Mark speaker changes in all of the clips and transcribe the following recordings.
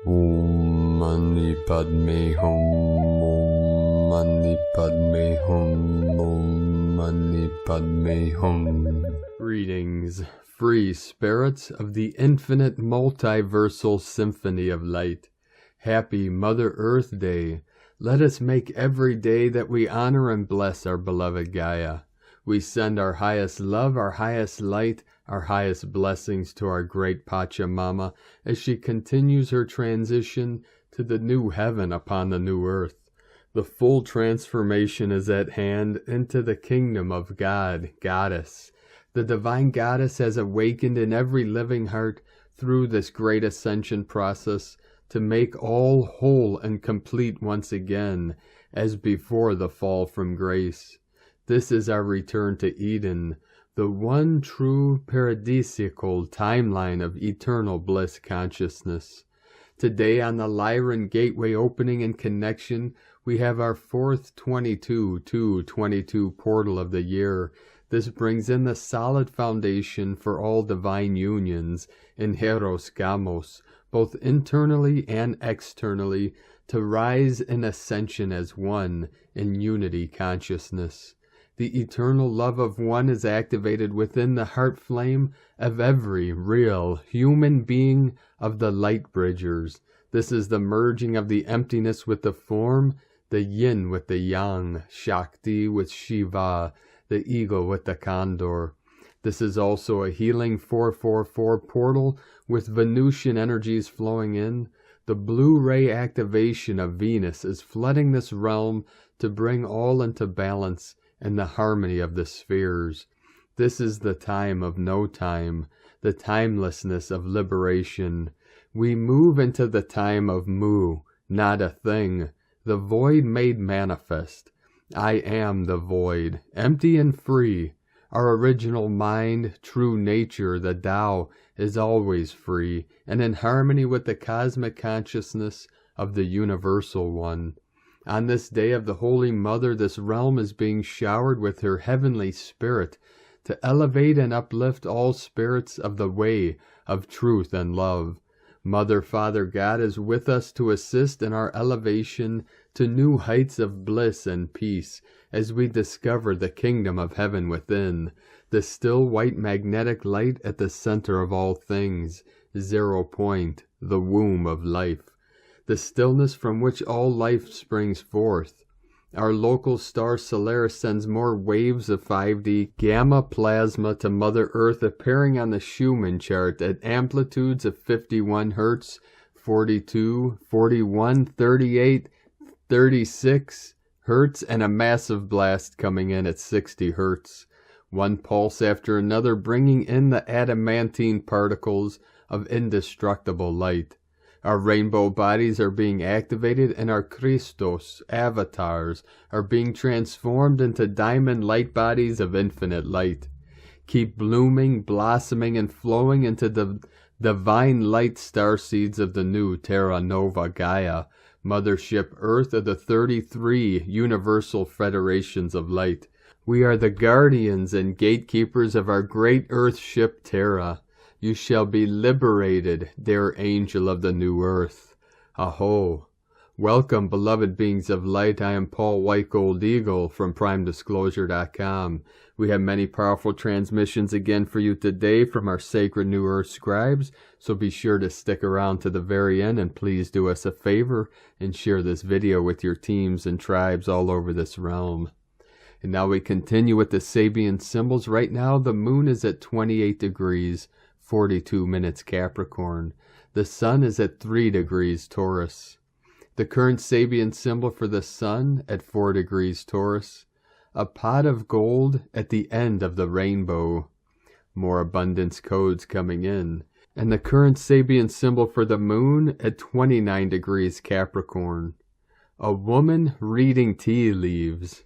Speaker 1: Om Mani Padme Hum, Om Mani Padme Hum, Om Mani Padme Hum. Greetings, free spirits of the infinite multiversal symphony of light. Happy Mother Earth Day. Let us make every day that we honor and bless our beloved Gaia. We send our highest love, our highest light, our highest blessings to our great Pachamama as she continues her transition to the new heaven upon the new earth. The full transformation is at hand into the kingdom of God, Goddess. The divine Goddess has awakened in every living heart through this great ascension process to make all whole and complete once again, as before the fall from grace. This is our return to Eden, the one true paradisiacal timeline of eternal bliss consciousness. Today on the Lyran gateway opening and connection, we have our fourth 22 portal of the year. This brings in the solid foundation for all divine unions in Heros Gamos, both internally and externally, to rise in ascension as one in unity consciousness. The eternal love of one is activated within the heart flame of every real human being of the light bridgers. This is the merging of the emptiness with the form, the yin with the yang, Shakti with Shiva, the eagle with the Condor. This is also a healing 444 portal with Venusian energies flowing in. The blue ray activation of Venus is flooding this realm to bring all into balance and the harmony of the spheres. This is the time of no time, the timelessness of liberation. We move into the time of Mu, not a thing, the void made manifest. I am the void, empty and free. Our original mind, true nature, the Tao, is always free and in harmony with the cosmic consciousness of the universal one. On this day of the Holy Mother, this realm is being showered with her heavenly spirit to elevate and uplift all spirits of the way of truth and love. Mother, Father, God is with us to assist in our elevation to new heights of bliss and peace as we discover the kingdom of heaven within, the still white magnetic light at the center of all things, 0 point, the womb of life. The stillness from which all life springs forth. Our local star Solaris sends more waves of 5D gamma plasma to Mother Earth, appearing on the Schumann chart at amplitudes of 51 Hz, 42, 41, 38, 36 Hz, and a massive blast coming in at 60 Hz. One pulse after another bringing in the adamantine particles of indestructible light. Our rainbow bodies are being activated and our Christos, avatars, are being transformed into diamond light bodies of infinite light. Keep blooming, blossoming, and flowing into the divine light star seeds of the new Terra Nova Gaia, Mothership Earth of the 33 universal federations of light. We are the guardians and gatekeepers of our great Earthship Terra. You shall be liberated, dear angel of the new earth. Aho. Welcome, beloved beings of light. I am Paul White Gold Eagle from PrimeDisclosure.com. We have many powerful transmissions again for you today from our sacred New Earth scribes, so be sure to stick around to the very end and please do us a favor and share this video with your teams and tribes all over this realm. And now we continue with the Sabian symbols. Right now the moon is at 28 degrees. 42 minutes Capricorn. The sun is at 3 degrees Taurus. The current Sabian symbol for the sun at 4 degrees Taurus. A pot of gold at the end of the rainbow. More abundance codes coming in. And the current Sabian symbol for the moon at 29 degrees Capricorn. A woman reading tea leaves.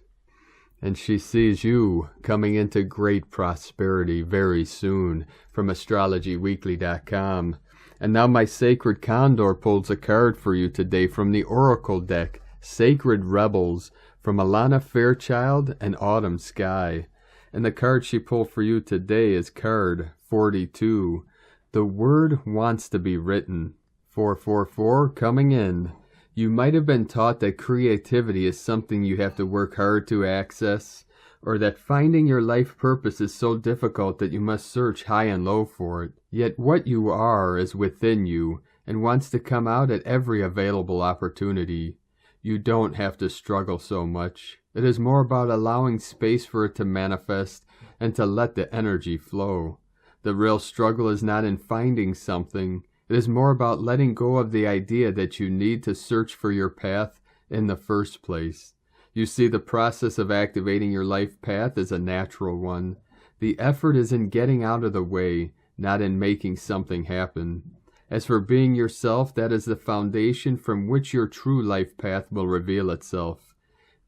Speaker 1: And she sees you coming into great prosperity very soon from astrologyweekly.com. And now my sacred Condor pulls a card for you today from the Oracle deck, Sacred Rebels, from Alana Fairchild and Autumn Sky. And the card she pulled for you today is card 42. The word wants to be written. 444 coming in. You might have been taught that creativity is something you have to work hard to access, or that finding your life purpose is so difficult that you must search high and low for it. Yet what you are is within you and wants to come out at every available opportunity. You don't have to struggle so much. It is more about allowing space for it to manifest and to let the energy flow. The real struggle is not in finding something. It is more about letting go of the idea that you need to search for your path in the first place. You see, the process of activating your life path is a natural one. The effort is in getting out of the way, not in making something happen. As for being yourself, that is the foundation from which your true life path will reveal itself.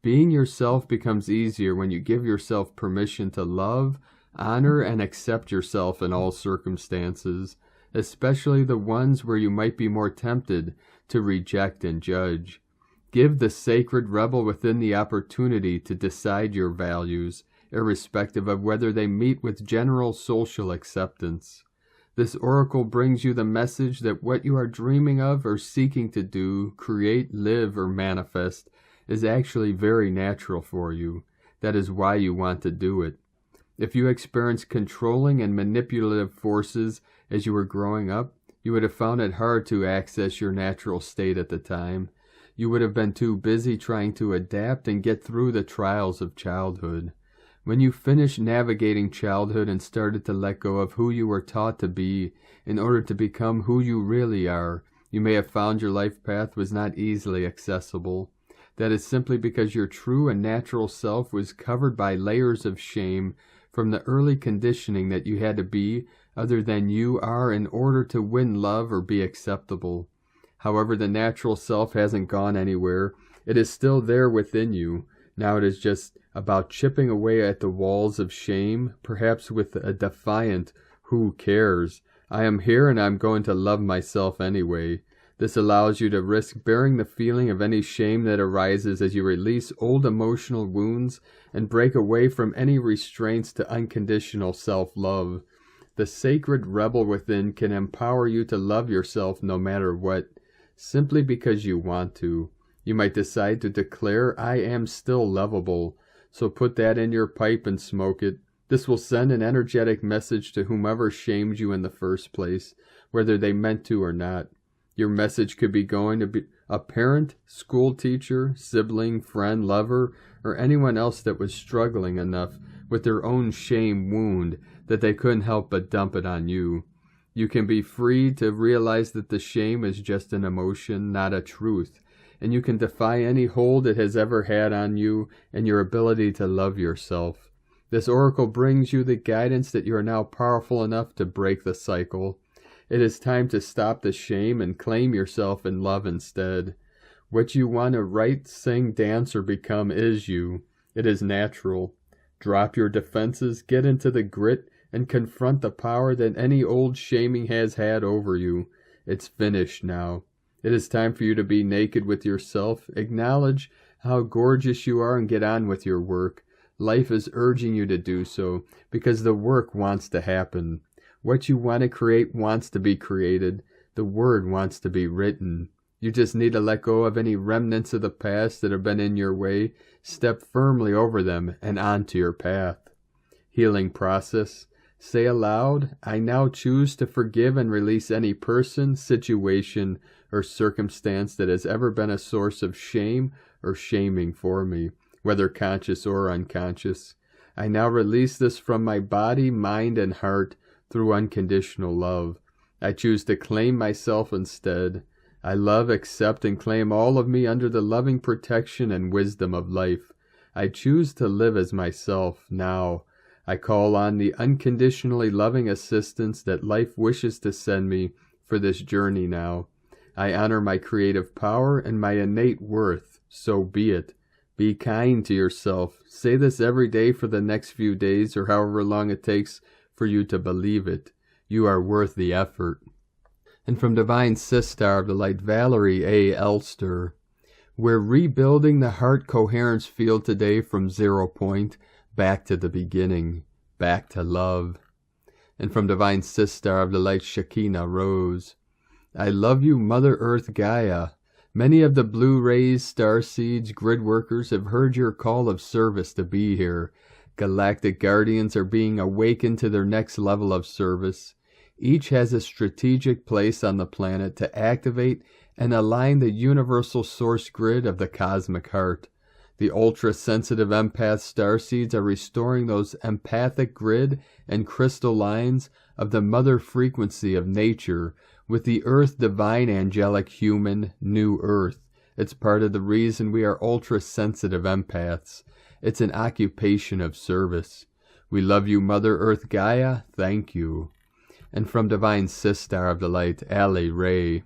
Speaker 1: Being yourself becomes easier when you give yourself permission to love, honor, and accept yourself in all circumstances, especially the ones where you might be more tempted to reject and judge. Give the sacred rebel within the opportunity to decide your values, irrespective of whether they meet with general social acceptance. This oracle brings you the message that what you are dreaming of or seeking to do, create, live, or manifest is actually very natural for you. That is why you want to do it. If you experienced controlling and manipulative forces as you were growing up, you would have found it hard to access your natural state at the time. You would have been too busy trying to adapt and get through the trials of childhood. When you finished navigating childhood and started to let go of who you were taught to be in order to become who you really are, you may have found your life path was not easily accessible. That is simply because your true and natural self was covered by layers of shame from the early conditioning that you had to be other than you are in order to win love or be acceptable. However, the natural self hasn't gone anywhere. It is still there within you. Now it is just about chipping away at the walls of shame, perhaps with a defiant, "Who cares? I am here and I am going to love myself anyway." This allows you to risk bearing the feeling of any shame that arises as you release old emotional wounds and break away from any restraints to unconditional self-love. The sacred rebel within can empower you to love yourself no matter what, simply because you want to. You might decide to declare, "I am still lovable," so put that in your pipe and smoke it. This will send an energetic message to whomever shamed you in the first place, whether they meant to or not. Your message could be going to be a parent, school teacher, sibling, friend, lover, or anyone else that was struggling enough with their own shame wound that they couldn't help but dump it on you. You can be free to realize that the shame is just an emotion, not a truth, and you can defy any hold it has ever had on you and your ability to love yourself. This oracle brings you the guidance that you are now powerful enough to break the cycle. It is time to stop the shame and claim yourself in love instead. What you want to write, sing, dance, or become is you. It is natural. Drop your defenses, get into the grit, and confront the power that any old shaming has had over you. It's finished now. It is time for you to be naked with yourself, acknowledge how gorgeous you are, and get on with your work. Life is urging you to do so, because the work wants to happen. What you want to create wants to be created. The word wants to be written. You just need to let go of any remnants of the past that have been in your way, step firmly over them, and onto your path. Healing process. Say aloud, "I now choose to forgive and release any person, situation, or circumstance that has ever been a source of shame or shaming for me, whether conscious or unconscious. I now release this from my body, mind, and heart through unconditional love. I choose to claim myself instead. I love, accept, and claim all of me under the loving protection and wisdom of life. I choose to live as myself now. I call on the unconditionally loving assistance that life wishes to send me for this journey now. I honor my creative power and my innate worth. So be it. Be kind to yourself. Say this every day for the next few days or however long it takes for you to believe it. You are worth the effort." And from Divine Sistar of the Light, Valerie A. Elster, "We're rebuilding the heart coherence field today from 0 point back to the beginning, back to love." And from Divine Sistar of the Light, Shekinah Rose, I love you, Mother Earth Gaia. Many of the blue rays, starseeds, grid workers have heard your call of service to be here. Galactic guardians are being awakened to their next level of service. Each has a strategic place on the planet to activate and align the universal source grid of the cosmic heart. The ultra-sensitive empath starseeds are restoring those empathic grid and crystal lines of the mother frequency of nature with the Earth Divine Angelic Human New Earth. It's part of the reason we are ultra-sensitive empaths. It's an occupation of service. We love you, Mother Earth Gaia. Thank you. And from Divine Sistar of the Light, Ali Ray.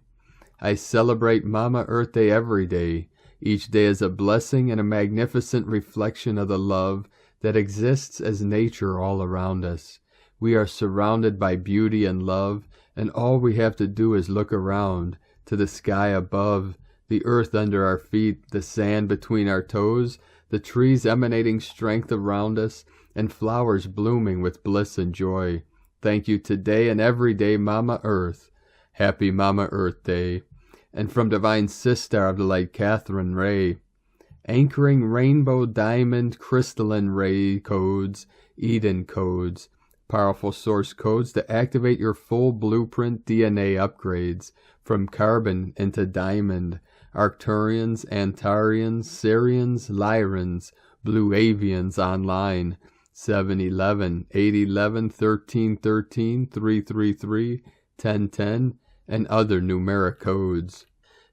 Speaker 1: I celebrate Mama Earth Day every day. Each day is a blessing and a magnificent reflection of the love that exists as nature all around us. We are surrounded by beauty and love, and all we have to do is look around, to the sky above, the earth under our feet, the sand between our toes, the trees emanating strength around us, and flowers blooming with bliss and joy. Thank you today and every day, Mama Earth. Happy Mama Earth Day. And from Divine Sistar of the Light, Catherine Ray. Anchoring rainbow, diamond, crystalline ray codes, Eden codes. Powerful source codes to activate your full blueprint DNA upgrades from carbon into diamond. Arcturians, Antarians, Syrians, Lyrans, Blue Avians online. 711, 811, 1313, 333, 1010, and other numeric codes.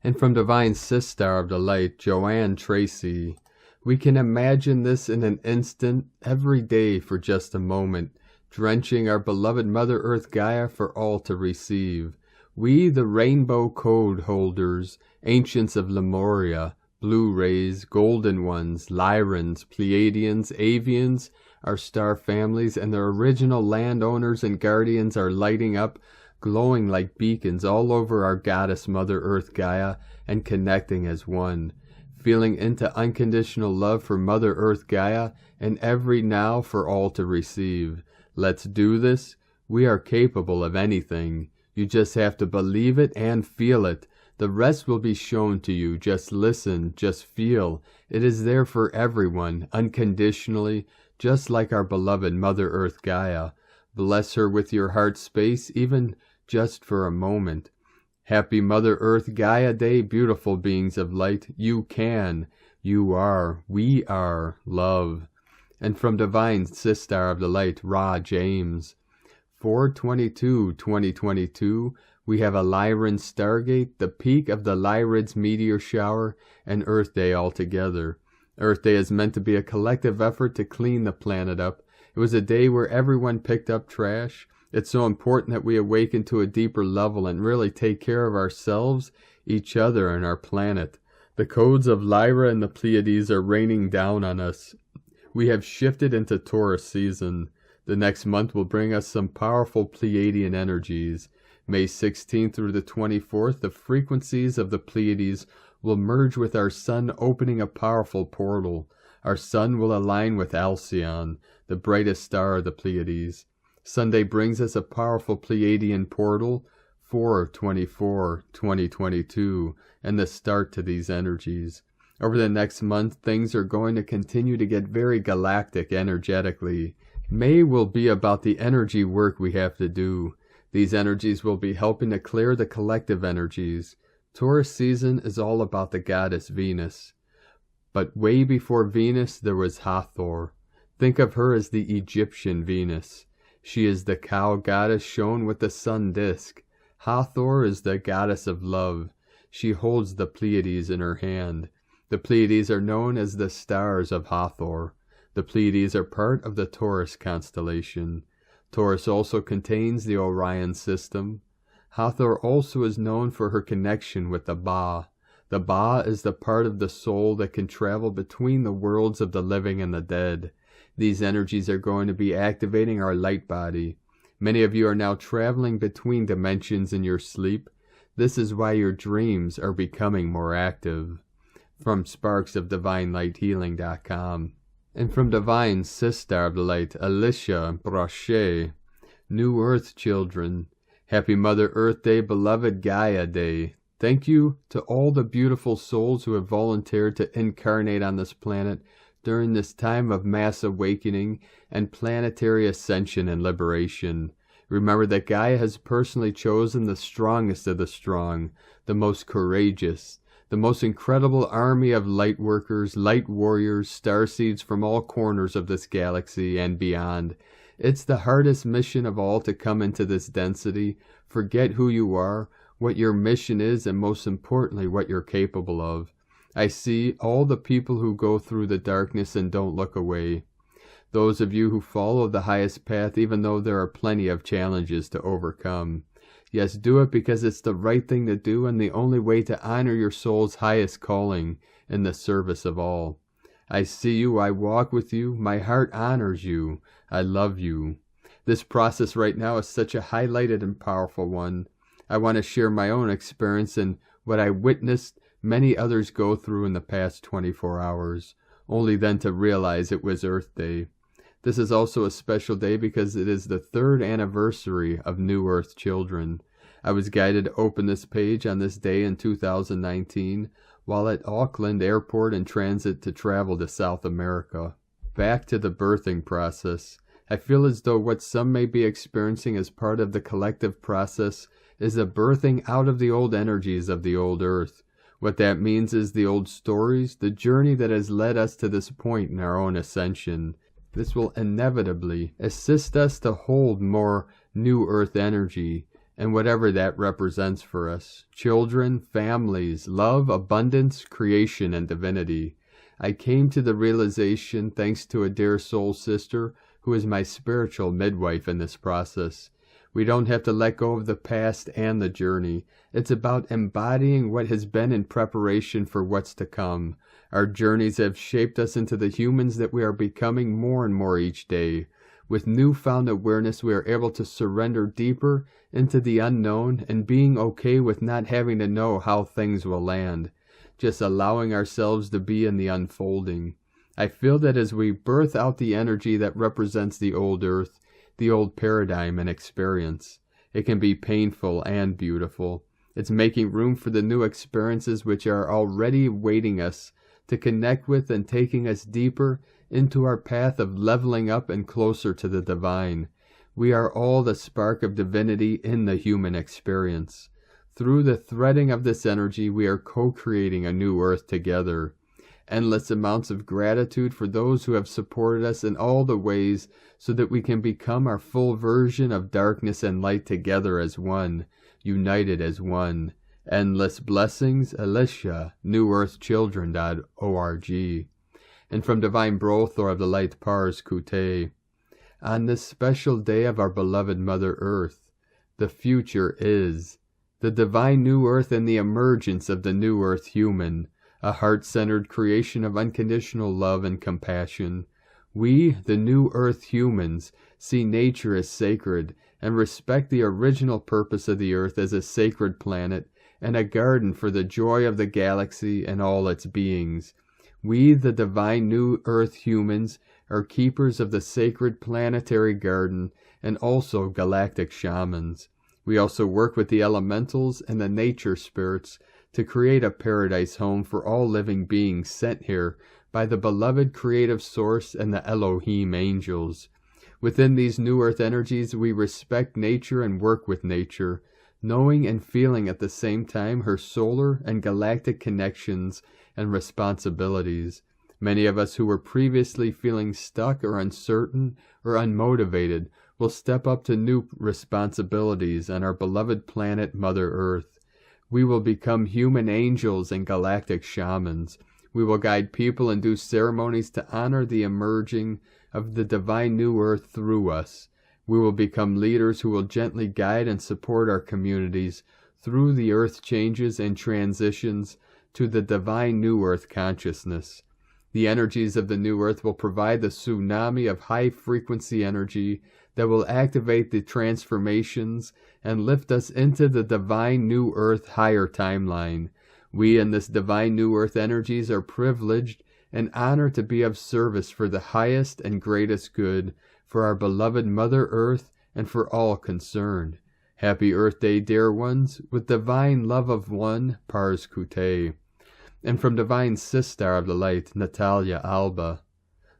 Speaker 1: And from Divine Sistar of the Light, Joanne Tracy. We can imagine this in an instant, every day for just a moment, drenching our beloved Mother Earth Gaia for all to receive. We, the rainbow code holders, ancients of Lemuria, blue rays, golden ones, Lyrans, Pleiadians, Avians, our star families, and their original landowners and guardians are lighting up, glowing like beacons all over our goddess Mother Earth Gaia and connecting as one. Feeling into unconditional love for Mother Earth Gaia and every now for all to receive. Let's do this. We are capable of anything. You just have to believe it and feel it. The rest will be shown to you. Just listen, just feel. It is there for everyone, unconditionally, just like our beloved Mother Earth Gaia. Bless her with your heart space, even just for a moment. Happy Mother Earth Gaia Day, beautiful beings of light. You can, you are, we are, love. And from Divine Sistar of the Light, Ra James. 4/22/2022, we have a Lyran Stargate, the peak of the Lyrids meteor shower, and Earth Day altogether. Earth Day is meant to be a collective effort to clean the planet up. It was a day where everyone picked up trash. It's so important that we awaken to a deeper level and really take care of ourselves, each other, and our planet. The codes of Lyra and the Pleiades are raining down on us. We have shifted into Taurus season. The next month will bring us some powerful Pleiadian energies. May 16th through the 24th, the frequencies of the Pleiades will merge with our sun, opening a powerful portal. Our sun will align with Alcyon, the brightest star of the Pleiades. Sunday brings us a powerful Pleiadian portal, 4/24/2022, and the start to these energies. Over the next month, things are going to continue to get very galactic energetically. May will be about the energy work we have to do. These energies will be helping to clear the collective energies. Taurus season is all about the goddess Venus. But way before Venus, there was Hathor. Think of her as the Egyptian Venus. She is the cow goddess shown with the sun disk. Hathor is the goddess of love. She holds the Pleiades in her hand. The Pleiades are known as the stars of Hathor. The Pleiades are part of the Taurus constellation. Taurus also contains the Orion system. Hathor also is known for her connection with the Ba. The Ba is the part of the soul that can travel between the worlds of the living and the dead. These energies are going to be activating our light body. Many of you are now traveling between dimensions in your sleep. This is why your dreams are becoming more active. From sparksofdivinelighthealing.com. And from Divine Sistar of the Light, Alicia Brochet. New Earth children. Happy Mother Earth Day, beloved Gaia Day. Thank you to all the beautiful souls who have volunteered to incarnate on this planet during this time of mass awakening and planetary ascension and liberation. Remember that Gaia has personally chosen the strongest of the strong, the most courageous, the most incredible army of light workers, light warriors, starseeds from all corners of this galaxy and beyond. It's the hardest mission of all to come into this density, forget who you are, what your mission is, and most importantly, what you're capable of. I see all the people who go through the darkness and don't look away. Those of you who follow the highest path, even though there are plenty of challenges to overcome. Yes, do it because it's the right thing to do and the only way to honor your soul's highest calling in the service of all. I see you, I walk with you, my heart honors you, I love you. This process right now is such a highlighted and powerful one. I want to share my own experience and what I witnessed many others go through in the past 24 hours, only then to realize it was Earth Day. This is also a special day because it is the 3rd anniversary of New Earth Children. I was guided to open this page on this day in 2019 while at Auckland Airport in transit to travel to South America. Back to the birthing process. I feel as though what some may be experiencing as part of the collective process is a birthing out of the old energies of the old Earth. What that means is the old stories, the journey that has led us to this point in our own ascension. This will inevitably assist us to hold more New Earth energy and whatever that represents for us. Children, families, love, abundance, creation, and divinity. I came to the realization thanks to a dear soul sister who is my spiritual midwife in this process. We don't have to let go of the past and the journey. It's about embodying what has been in preparation for what's to come. Our journeys have shaped us into the humans that we are becoming more and more each day. With newfound awareness, we are able to surrender deeper into the unknown and being okay with not having to know how things will land, just allowing ourselves to be in the unfolding. I feel that as we birth out the energy that represents the old Earth, the old paradigm and experience, it can be painful and beautiful. It's making room for the new experiences which are already waiting us to connect with and taking us deeper into our path of leveling up and closer to the divine. We are all the spark of divinity in the human experience. Through the threading of this energy, we are co-creating a new Earth together. Endless amounts of gratitude for those who have supported us in all the ways so that we can become our full version of darkness and light together as one, united as one. Endless blessings, Alicia, newearthchildren.org. And from Divine Brothor of the Light Pars Kute. On this special day of our beloved Mother Earth, the future is the divine new Earth and the emergence of the new Earth human, a heart-centered creation of unconditional love and compassion. We, the new Earth humans, see nature as sacred and respect the original purpose of the Earth as a sacred planet and a garden for the joy of the galaxy and all its beings. We, the divine new Earth humans, are keepers of the sacred planetary garden and also galactic shamans. We also work with the elementals and the nature spirits to create a paradise home for all living beings sent here by the beloved creative source and the Elohim angels. Within these new Earth energies, we respect nature and work with nature, knowing and feeling at the same time her solar and galactic connections and responsibilities. Many of us who were previously feeling stuck or uncertain or unmotivated will step up to new responsibilities on our beloved planet Mother Earth. We will become human angels and galactic shamans. We will guide people and do ceremonies to honor the emerging of the divine new Earth through us. We will become leaders who will gently guide and support our communities through the Earth changes and transitions to the divine new Earth consciousness. The energies of the new Earth will provide the tsunami of high-frequency energy that will activate the transformations and lift us into the divine new Earth higher timeline. We in this divine new Earth energies are privileged and honored to be of service for the highest and greatest good, for our beloved Mother Earth and for all concerned. Happy Earth Day, dear ones, with divine love of one, Pars Kute. And from divine sister of the light, Natalia Alba.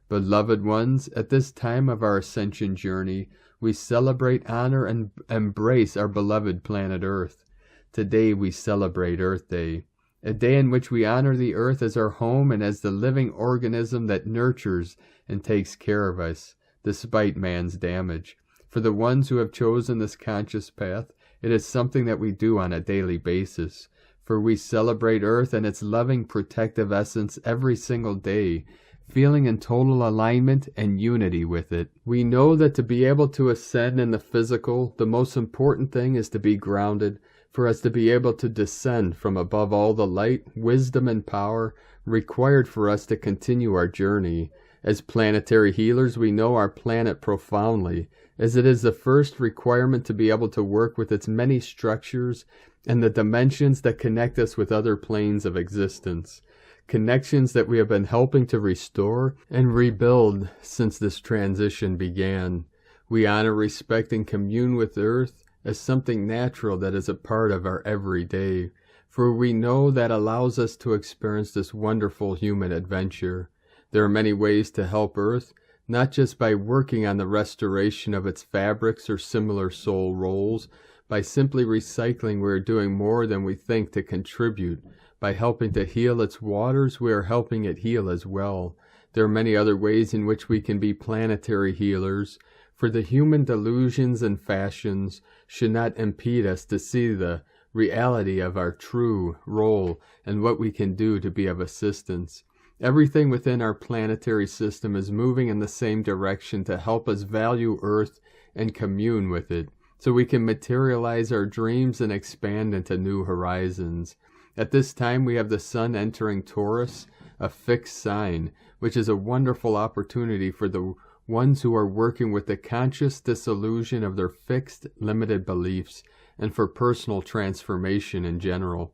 Speaker 1: Beloved ones, at this time of our ascension journey, we celebrate, honor, and embrace our beloved planet Earth. Today we celebrate Earth Day, a day in which we honor the Earth as our home and as the living organism that nurtures and takes care of us, despite man's damage. For the ones who have chosen this conscious path, it is something that we do on a daily basis. For we celebrate Earth and its loving protective essence every single day, feeling in total alignment and unity with it. We know that to be able to ascend in the physical, the most important thing is to be grounded, for us to be able to descend from above all the light, wisdom, and power required for us to continue our journey. As planetary healers, we know our planet profoundly, as it is the first requirement to be able to work with its many structures and the dimensions that connect us with other planes of existence. Connections that we have been helping to restore and rebuild since this transition began. We honor, respect, and commune with Earth as something natural that is a part of our everyday, for we know that allows us to experience this wonderful human adventure. There are many ways to help Earth, not just by working on the restoration of its fabrics or similar soul roles. By simply recycling, we are doing more than we think to contribute. By helping to heal its waters, we are helping it heal as well. There are many other ways in which we can be planetary healers, for the human delusions and fashions should not impede us to see the reality of our true role and what we can do to be of assistance. Everything within our planetary system is moving in the same direction to help us value Earth and commune with it, so we can materialize our dreams and expand into new horizons. At this time, we have the Sun entering Taurus, a fixed sign, which is a wonderful opportunity for the ones who are working with the conscious dissolution of their fixed, limited beliefs, and for personal transformation in general.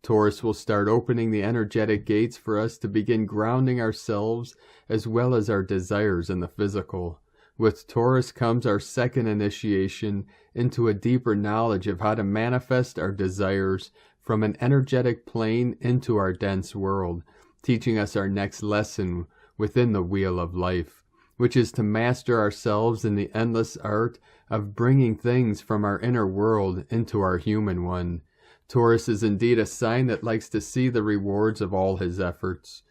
Speaker 1: Taurus will start opening the energetic gates for us to begin grounding ourselves as well as our desires in the physical. With Taurus comes our second initiation into a deeper knowledge of how to manifest our desires from an energetic plane into our dense world, teaching us our next lesson within the wheel of life, which is to master ourselves in the endless art of bringing things from our inner world into our human one. Taurus is indeed a sign that likes to see the rewards of all his efforts.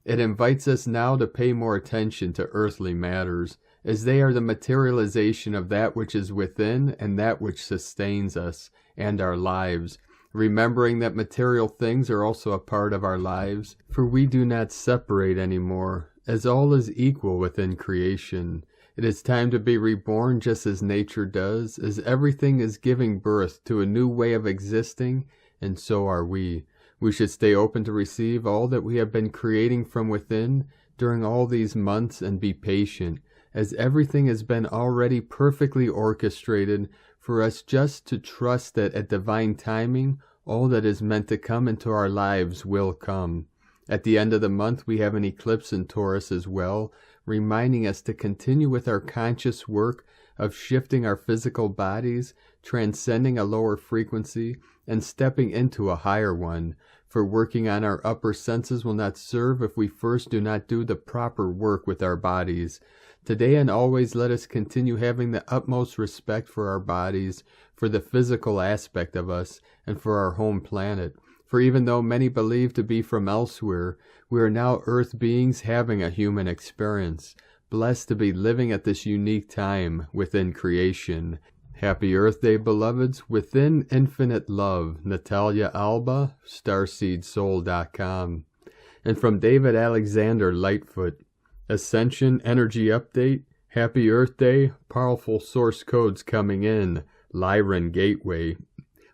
Speaker 1: It invites us now to pay more attention to earthly matters, as they are the materialization of that which is within and that which sustains us and our lives, remembering that material things are also a part of our lives, for we do not separate anymore, as all is equal within creation. It is time to be reborn just as nature does, as everything is giving birth to a new way of existing, and so are we. We should stay open to receive all that we have been creating from within during all these months and be patient, as everything has been already perfectly orchestrated for us just to trust that at divine timing, all that is meant to come into our lives will come. At the end of the month, we have an eclipse in Taurus as well, reminding us to continue with our conscious work of shifting our physical bodies, transcending a lower frequency, and stepping into a higher one. For working on our upper senses will not serve if we first do not do the proper work with our bodies. Today and always let us continue having the utmost respect for our bodies, for the physical aspect of us, and for our home planet. For even though many believe to be from elsewhere, we are now Earth beings having a human experience, blessed to be living at this unique time within creation. Happy Earth Day, beloveds, within infinite love. Natalia Alba, starseedsoul.com. And from David Alexander Lightfoot, Ascension Energy Update, Happy Earth Day, powerful source codes coming in, Lyran Gateway.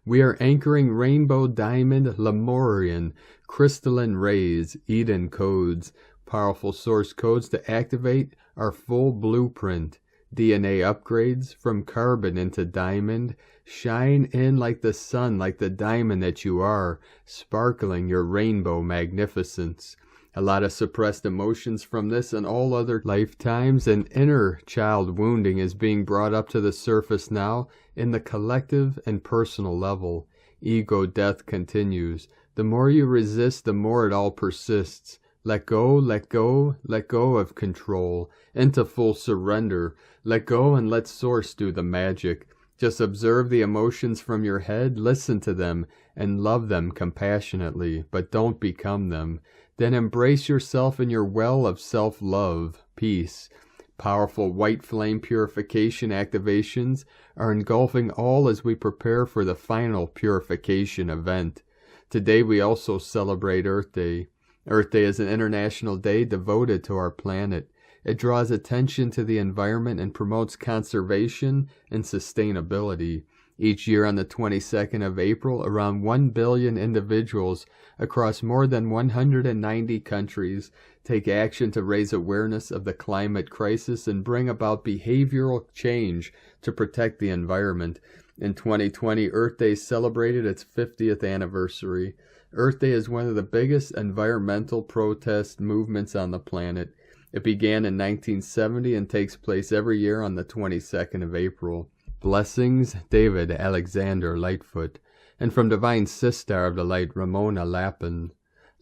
Speaker 1: We are anchoring Rainbow Diamond, Lemurian, Crystalline Rays, Eden codes, powerful source codes to activate our full blueprint. DNA upgrades from carbon into diamond. Shine in like the sun, like the diamond that you are, sparkling your rainbow magnificence. A lot of suppressed emotions from this and all other lifetimes, and inner child wounding is being brought up to the surface now in the collective and personal level. Ego death continues. The more you resist, the more it all persists. Let go, let go, let go of control, into full surrender. Let go and let Source do the magic. Just observe the emotions from your head, listen to them, and love them compassionately, but don't become them. Then embrace yourself in your well of self-love, peace. Powerful white flame purification activations are engulfing all as we prepare for the final purification event. Today we also celebrate Earth Day. Earth Day is an international day devoted to our planet. It draws attention to the environment and promotes conservation and sustainability. Each year on the 22nd of April, around 1 billion individuals across more than 190 countries take action to raise awareness of the climate crisis and bring about behavioral change to protect the environment. In 2020, Earth Day celebrated its 50th anniversary. Earth Day is one of the biggest environmental protest movements on the planet. It began in 1970 and takes place every year on the 22nd of April. Blessings, David Alexander Lightfoot, and from Divine Sistar of the Light, Ramona Lappin.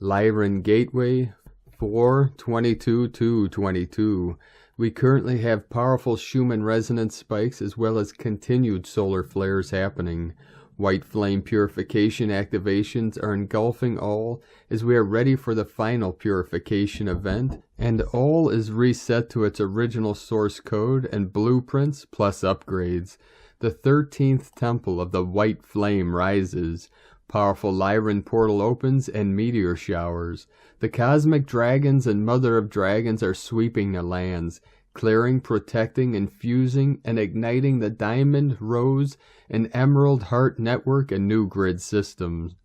Speaker 1: Lyran Gateway 4/22/22. We currently have powerful Schumann resonance spikes as well as continued solar flares happening. White flame purification activations are engulfing all as we are ready for the final purification event, and all is reset to its original source code and blueprints plus upgrades. The 13th temple of the white flame rises. Powerful Lyran portal opens and meteor showers. The cosmic dragons and mother of dragons are sweeping the lands, clearing, protecting, infusing, and igniting the diamond, rose, and emerald heart network and new grid systems.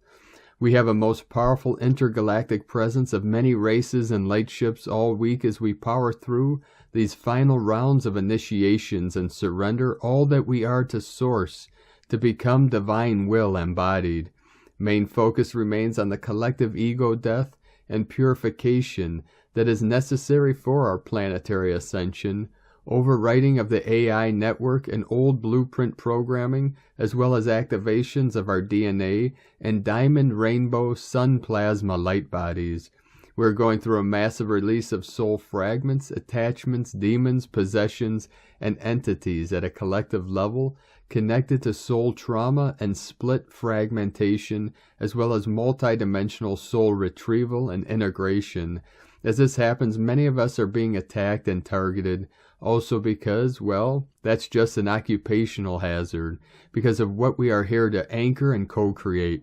Speaker 1: We have a most powerful intergalactic presence of many races and light ships all week as we power through these final rounds of initiations and surrender all that we are to Source, to become divine will embodied. Main focus remains on the collective ego death and purification that is necessary for our planetary ascension, overwriting of the AI network and old blueprint programming, as well as activations of our DNA and diamond rainbow sun plasma light bodies. We're going through a massive release of soul fragments, attachments, demons, possessions, and entities at a collective level connected to soul trauma and split fragmentation, as well as multidimensional soul retrieval and integration. As this happens, many of us are being attacked and targeted, also because, well, that's just an occupational hazard, because of what we are here to anchor and co-create.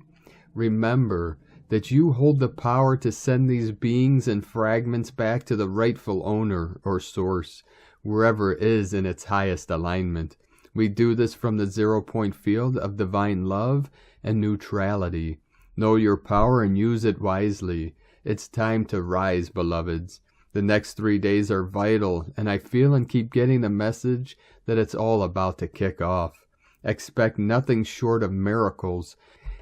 Speaker 1: Remember that you hold the power to send these beings and fragments back to the rightful owner or source, wherever it is in its highest alignment. We do this from the 0-point field of divine love and neutrality. Know your power and use it wisely. It's time to rise, beloveds. The next 3 days are vital, and I feel and keep getting the message that it's all about to kick off. Expect nothing short of miracles,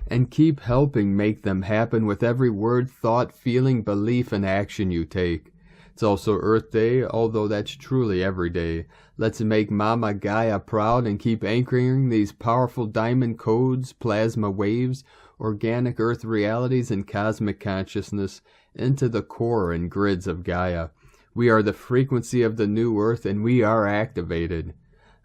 Speaker 1: and keep helping make them happen with every word, thought, feeling, belief, and action you take. It's also Earth Day, although that's truly every day. Let's make Mama Gaia proud and keep anchoring these powerful diamond codes, plasma waves, organic Earth realities, and cosmic consciousness into the core and grids of Gaia. We are the frequency of the new Earth, and we are activated.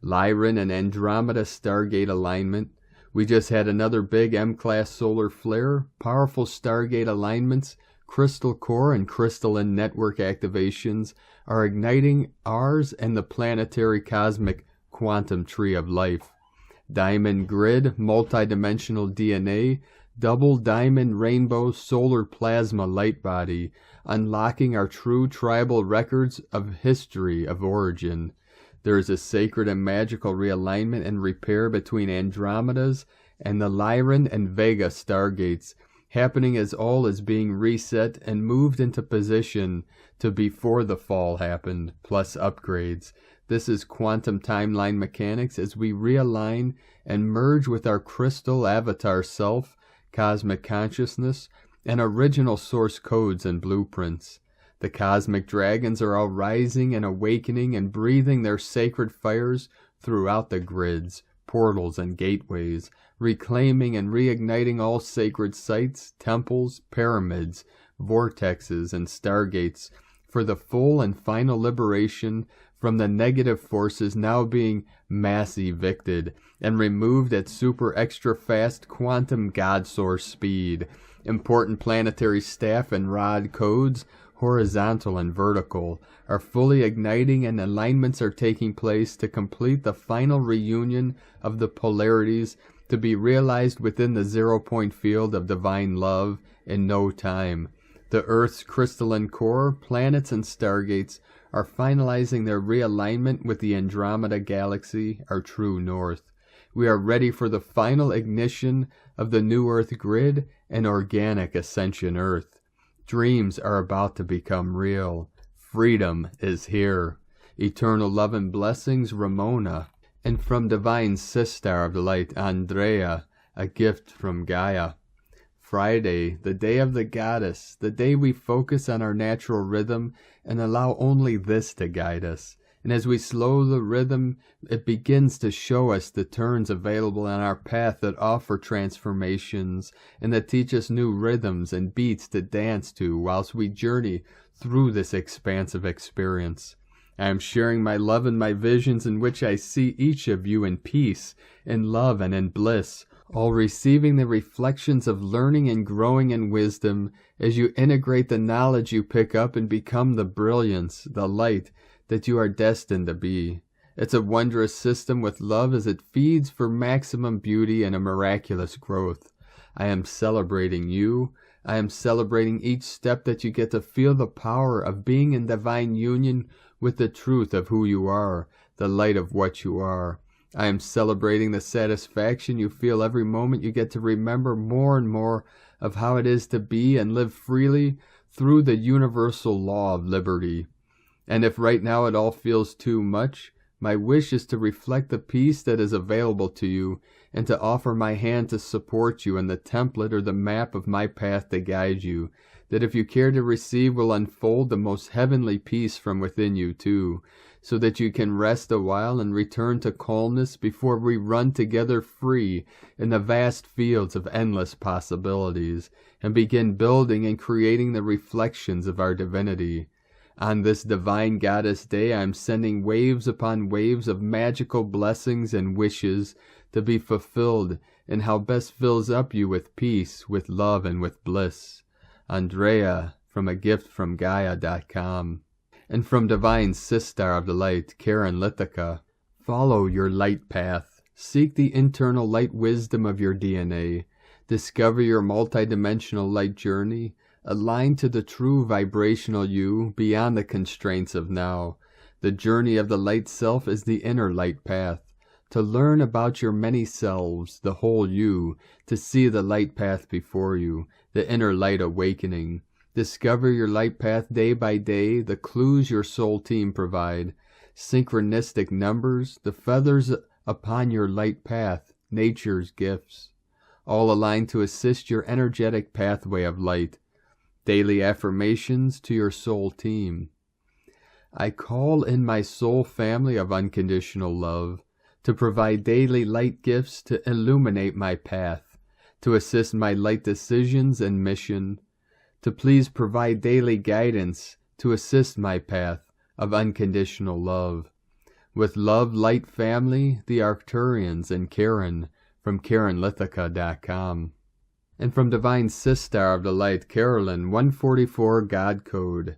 Speaker 1: Lyran and Andromeda Stargate alignment. We just had another big M-class solar flare, powerful Stargate alignments, crystal core and crystalline network activations are igniting ours and the planetary cosmic quantum tree of life. Diamond grid, multidimensional DNA, double diamond rainbow solar plasma light body, unlocking our true tribal records of history of origin. There is a sacred and magical realignment and repair between Andromeda's and the Lyran and Vega stargates, happening as all is being reset and moved into position to before the fall happened, plus upgrades. This is quantum timeline mechanics as we realign and merge with our crystal avatar self, cosmic consciousness, and original source codes and blueprints. The cosmic dragons are all rising and awakening and breathing their sacred fires throughout the grids, portals, and gateways, reclaiming and reigniting all sacred sites, temples, pyramids, vortexes, and stargates for the full and final liberation from the negative forces now being mass evicted and removed at super extra fast quantum god source speed. Important planetary staff and rod codes, horizontal and vertical, are fully igniting, and alignments are taking place to complete the final reunion of the polarities to be realized within the 0-point field of divine love in no time. The Earth's crystalline core, planets, and stargates are finalizing their realignment with the Andromeda Galaxy, our true north. We are ready for the final ignition of the new Earth grid and organic ascension Earth. Dreams are about to become real. Freedom is here. Eternal love and blessings, Ramona. And from divine sister of the light, Andrea, a gift from Gaia. Friday, the day of the goddess, the day we focus on our natural rhythm and allow only this to guide us. And as we slow the rhythm, it begins to show us the turns available on our path that offer transformations and that teach us new rhythms and beats to dance to whilst we journey through this expansive experience. I am sharing my love and my visions in which I see each of you in peace, in love, and in bliss, all receiving the reflections of learning and growing in wisdom as you integrate the knowledge you pick up and become the brilliance, the light that you are destined to be. It's a wondrous system with love as it feeds for maximum beauty and a miraculous growth. I am celebrating you. I am celebrating each step that you get to feel the power of being in divine union with the truth of who you are, the light of what you are. I am celebrating the satisfaction you feel every moment you get to remember more and more of how it is to be and live freely through the universal law of liberty. And if right now it all feels too much, my wish is to reflect the peace that is available to you and to offer my hand to support you in the template or the map of my path to guide you, that if you care to receive will unfold the most heavenly peace from within you too, so that you can rest a while and return to calmness before we run together free in the vast fields of endless possibilities and begin building and creating the reflections of our divinity. On this divine goddess day, I am sending waves upon waves of magical blessings and wishes to be fulfilled in how best fills up you with peace, with love, and with bliss. Andrea, from a gift from Gaia.com. And from divine sister of the light, Karen Lithica, follow your light path. Seek the internal light wisdom of your DNA. Discover your multidimensional light journey. Align to the true vibrational you beyond the constraints of now. The journey of the light self is the inner light path. To learn about your many selves, the whole you, to see the light path before you, the inner light awakening. Discover your light path day by day, the clues your soul team provide. Synchronistic numbers, the feathers upon your light path, nature's gifts. All aligned to assist your energetic pathway of light. Daily affirmations to your soul team. I call in my soul family of unconditional love to provide daily light gifts to illuminate my path, to assist my light decisions and mission, to please provide daily guidance to assist my path of unconditional love. With love, light family, the Arcturians, and Karen from KarenLithica.com. And from divine sister of the light, Carolyn, 144 God Code.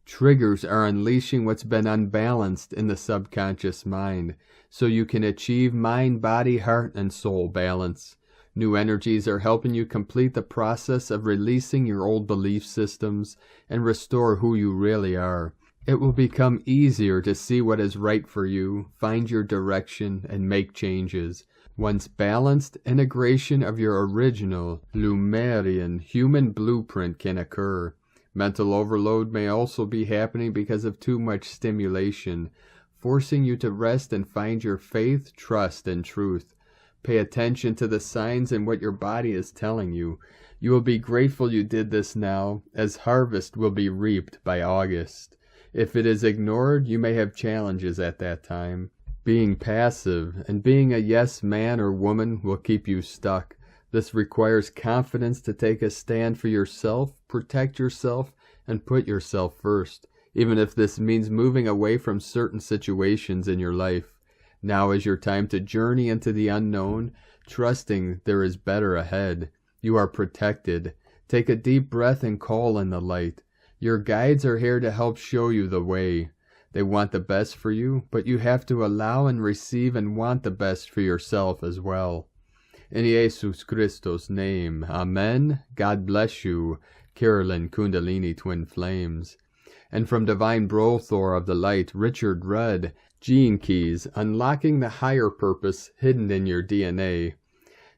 Speaker 1: Triggers are unleashing what's been unbalanced in the subconscious mind, so you can achieve mind, body, heart, and soul balance. New energies are helping you complete the process of releasing your old belief systems and restore who you really are. It will become easier to see what is right for you, find your direction, and make changes. Once balanced, integration of your original Lemurian human blueprint can occur. Mental overload may also be happening because of too much stimulation, forcing you to rest and find your faith, trust, and truth. Pay attention to the signs and what your body is telling you. You will be grateful you did this now, as harvest will be reaped by August. If it is ignored, you may have challenges at that time. Being passive and being a yes man or woman will keep you stuck. This requires confidence to take a stand for yourself, protect yourself, and put yourself first, even if this means moving away from certain situations in your life. Now is your time to journey into the unknown, trusting there is better ahead. You are protected. Take a deep breath and call in the light. Your guides are here to help show you the way. They want the best for you, but you have to allow and receive and want the best for yourself as well. In Jesus Christos' name, Amen. God bless you, Carolyn Kundalini Twin Flames. And from Divine Brothor of the Light, Richard Rudd, Gene Keys, Unlocking the Higher Purpose Hidden in Your DNA.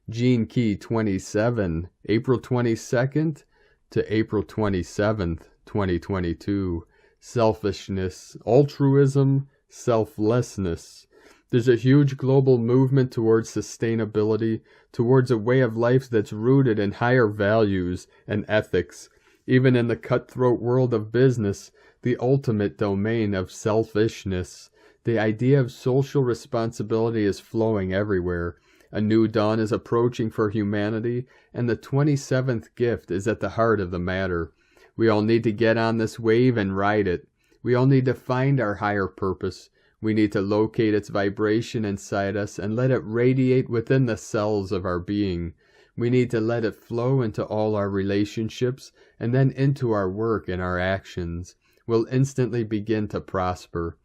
Speaker 1: Gene Key 27, April 22nd to April 27th, 2022. Selfishness, altruism, selflessness. There's a huge global movement towards sustainability, towards a way of life that's rooted in higher values and ethics. Even in the cutthroat world of business, the ultimate domain of selfishness. The idea of social responsibility is flowing everywhere. A new dawn is approaching for humanity, and the 27th gift is at the heart of the matter. We all need to get on this wave and ride it. We all need to find our higher purpose. We need to locate its vibration inside us and let it radiate within the cells of our being. We need to let it flow into all our relationships and then into our work and our actions. We'll instantly begin to prosper.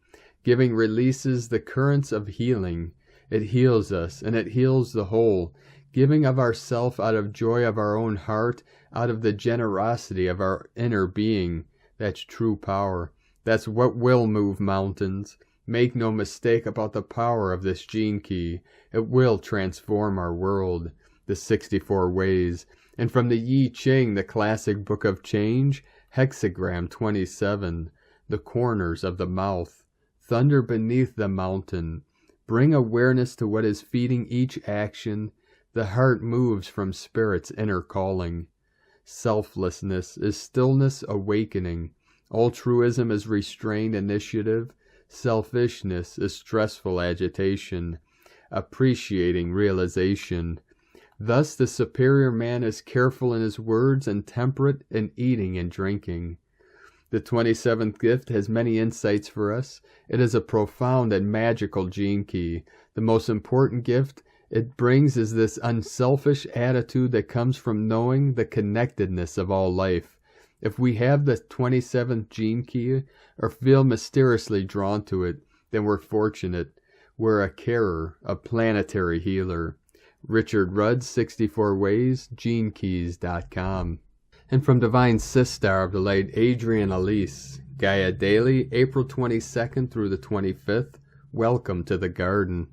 Speaker 1: Giving releases the currents of healing. It heals us, and it heals the whole. Giving of ourself out of joy of our own heart, out of the generosity of our inner being. That's true power. That's what will move mountains. Make no mistake about the power of this gene key. It will transform our world. The 64 ways. And from the Yi Ching, the classic book of change, hexagram 27. The corners of the mouth. Thunder beneath the mountain. Bring awareness to what is feeding each action. The heart moves from spirit's inner calling. Selflessness is stillness awakening. Altruism is restrained initiative. Selfishness is stressful agitation. Appreciating realization. Thus the superior man is careful in his words and temperate in eating and drinking. The 27th gift has many insights for us. It is a profound and magical gene key. The most important gift it brings is this unselfish attitude that comes from knowing the connectedness of all life. If we have the 27th gene key or feel mysteriously drawn to it, then we're fortunate. We're a carer, a planetary healer. Richard Rudd, 64 Ways, GeneKeys.com. And from Divine Sistar of the Light, Adrian Elise, Gaia Daily, April 22nd through the 25th. Welcome to the garden.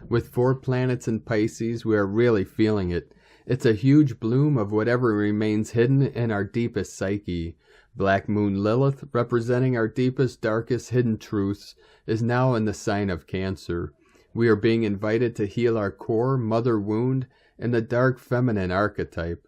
Speaker 1: With 4 planets in Pisces, we are really feeling it. It's a huge bloom of whatever remains hidden in our deepest psyche. Black Moon Lilith, representing our deepest, darkest hidden truths, is now in the sign of Cancer. We are being invited to heal our core, mother wound, and the dark feminine archetype.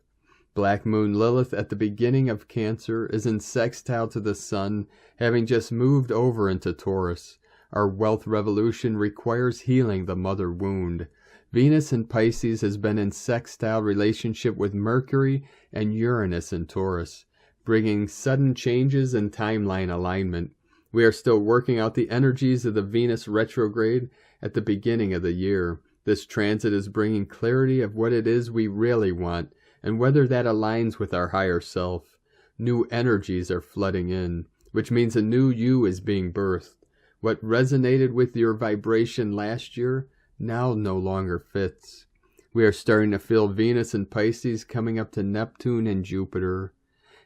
Speaker 1: Black Moon Lilith at the beginning of Cancer is in sextile to the Sun, having just moved over into Taurus. Our wealth revolution requires healing the mother wound. Venus in Pisces has been in sextile relationship with Mercury and Uranus in Taurus, bringing sudden changes in timeline alignment. We are still working out the energies of the Venus retrograde at the beginning of the year. This transit is bringing clarity of what it is we really want, and whether that aligns with our higher self. New energies are flooding in, which means a new you is being birthed. What resonated with your vibration last year now no longer fits. We are starting to feel Venus and Pisces coming up to Neptune and Jupiter.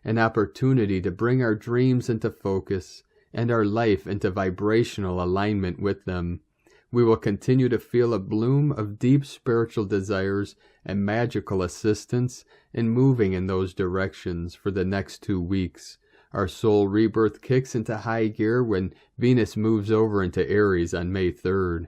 Speaker 1: An opportunity to bring our dreams into focus and our life into vibrational alignment with them. We will continue to feel a bloom of deep spiritual desires and magical assistance in moving in those directions for the next 2 weeks. Our soul rebirth kicks into high gear when Venus moves over into Aries on May 3rd.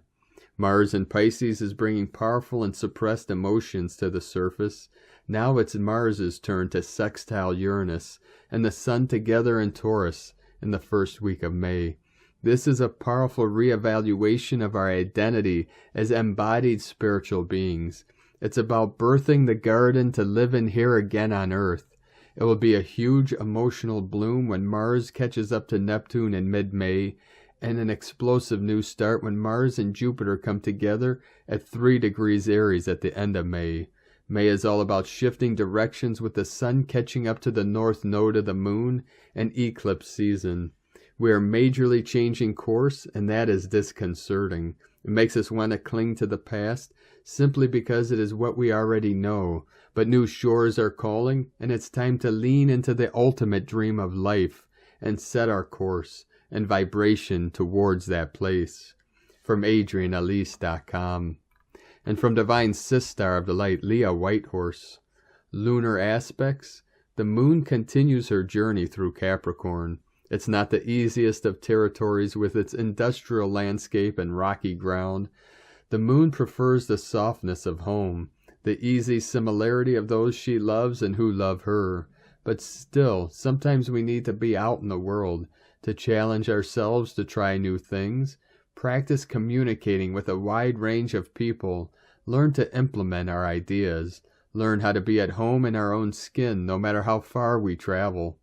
Speaker 1: Mars in Pisces is bringing powerful and suppressed emotions to the surface. Now it's Mars's turn to sextile Uranus and the Sun together in Taurus in the first week of May. This is a powerful reevaluation of our identity as embodied spiritual beings. It's about birthing the garden to live in here again on Earth. It will be a huge emotional bloom when Mars catches up to Neptune in mid-May, and an explosive new start when Mars and Jupiter come together at 3 degrees Aries at the end of May. May is all about shifting directions with the Sun catching up to the north node of the Moon and eclipse season. We are majorly changing course, and that is disconcerting. It makes us want to cling to the past simply because it is what we already know. But new shores are calling, and it's time to lean into the ultimate dream of life and set our course and vibration towards that place. From AdrianAlyce.com. And from Divine Sistar of the Light, Leah Whitehorse. Lunar aspects. The Moon continues her journey through Capricorn. It's not the easiest of territories with its industrial landscape and rocky ground. The Moon prefers the softness of home, the easy similarity of those she loves and who love her. But still, sometimes we need to be out in the world, to challenge ourselves to try new things, practice communicating with a wide range of people, learn to implement our ideas, learn how to be at home in our own skin no matter how far we travel.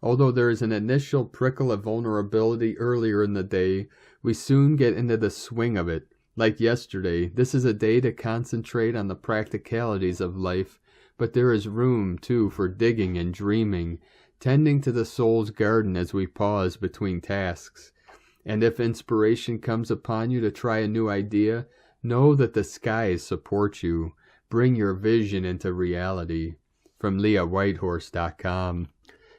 Speaker 1: Although there is an initial prickle of vulnerability earlier in the day, we soon get into the swing of it. Like yesterday, this is a day to concentrate on the practicalities of life, but there is room, too, for digging and dreaming, tending to the soul's garden as we pause between tasks. And if inspiration comes upon you to try a new idea, know that the skies support you. Bring your vision into reality. From LeahWhitehorse.com.